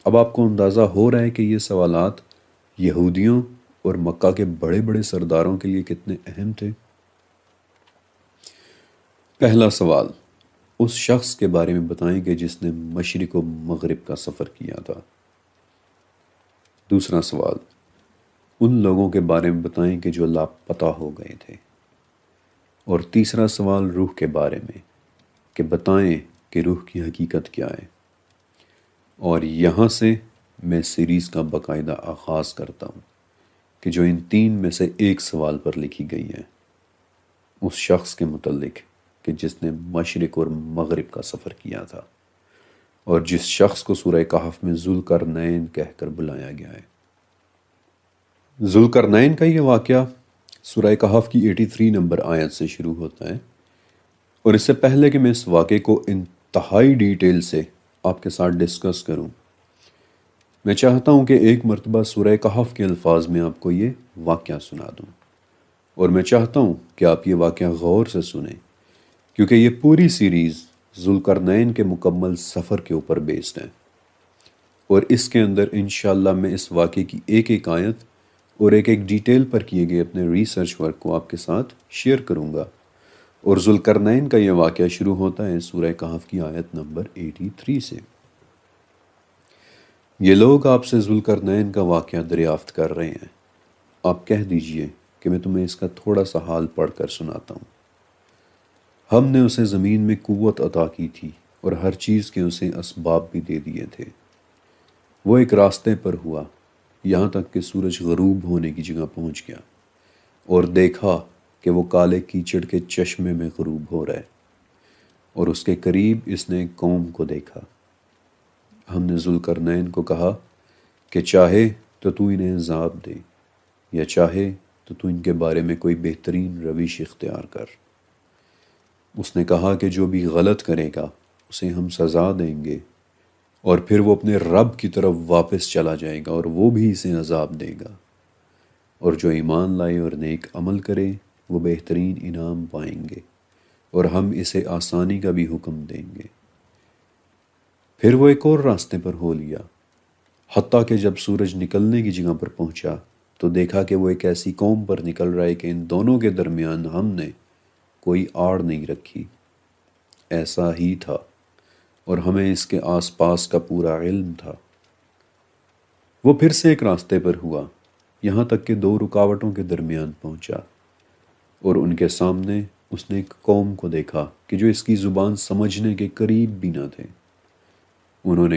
اب آپ کو اندازہ ہو رہا ہے کہ یہ سوالات یہودیوں اور مکہ کے بڑے بڑے سرداروں کے لیے کتنے اہم تھے۔ پہلا سوال، اس شخص کے بارے میں بتائیں کہ جس نے مشرق و مغرب کا سفر کیا تھا۔ دوسرا سوال، ان لوگوں کے بارے میں بتائیں کہ جو لاپتہ ہو گئے تھے۔ اور تیسرا سوال روح کے بارے میں کہ بتائیں کہ روح کی حقیقت کیا ہے۔ اور یہاں سے میں سیریز کا باقاعدہ آغاز کرتا ہوں کہ جو ان تین میں سے ایک سوال پر لکھی گئی ہے، اس شخص کے متعلق کہ جس نے مشرق اور مغرب کا سفر کیا تھا، اور جس شخص کو سورہ کہف میں ذوالقرنین کہہ کر بلایا گیا ہے۔ ذوالقرنین کا یہ واقعہ سورہ کہف کی 83 نمبر آیت سے شروع ہوتا ہے، اور اس سے پہلے کہ میں اس واقعے کو انتہائی ڈیٹیل سے آپ کے ساتھ ڈسکس کروں، میں چاہتا ہوں کہ ایک مرتبہ سورہ کہف کے الفاظ میں آپ کو یہ واقعہ سنا دوں، اور میں چاہتا ہوں کہ آپ یہ واقعہ غور سے سنیں، کیونکہ یہ پوری سیریز ذوالقرنین کے مکمل سفر کے اوپر بیسڈ ہے، اور اس کے اندر انشاءاللہ میں اس واقعے کی ایک ایک آیت اور ایک ایک ڈیٹیل پر کیے گئے اپنے ریسرچ ورک کو آپ کے ساتھ شیئر کروں گا۔ اور ذوالقرنین کا یہ واقعہ شروع ہوتا ہے سورہ کہف کی آیت نمبر 83 سے۔ یہ لوگ آپ سے ذوالقرنین کا واقعہ دریافت کر رہے ہیں، آپ کہہ دیجئے کہ میں تمہیں اس کا تھوڑا سا حال پڑھ کر سناتا ہوں۔ ہم نے اسے زمین میں قوت عطا کی تھی اور ہر چیز کے اسے اسباب بھی دے دیے تھے۔ وہ ایک راستے پر ہوا یہاں تک کہ سورج غروب ہونے کی جگہ پہنچ گیا، اور دیکھا کہ وہ کالے کیچڑ کے چشمے میں غروب ہو رہا ہے، اور اس کے قریب اس نے ایک قوم کو دیکھا۔ ہم نے ذوالقرنین کو کہا کہ چاہے تو انہیں عذاب دے، یا چاہے تو ان کے بارے میں کوئی بہترین روش اختیار کر۔ اس نے کہا کہ جو بھی غلط کرے گا اسے ہم سزا دیں گے، اور پھر وہ اپنے رب کی طرف واپس چلا جائے گا اور وہ بھی اسے عذاب دے گا، اور جو ایمان لائے اور نیک عمل کرے وہ بہترین انعام پائیں گے، اور ہم اسے آسانی کا بھی حکم دیں گے۔ پھر وہ ایک اور راستے پر ہو لیا، حتیٰ کہ جب سورج نکلنے کی جگہ پر پہنچا تو دیکھا کہ وہ ایک ایسی قوم پر نکل رہا ہے کہ ان دونوں کے درمیان ہم نے کوئی آڑ نہیں رکھی، ایسا ہی تھا، اور ہمیں اس کے آس پاس کا پورا علم تھا۔ وہ پھر سے ایک راستے پر ہوا یہاں تک کہ دو رکاوٹوں کے درمیان پہنچا، اور ان کے سامنے اس نے ایک قوم کو دیکھا کہ جو اس کی زبان سمجھنے کے قریب بھی نہ تھے۔ انہوں نے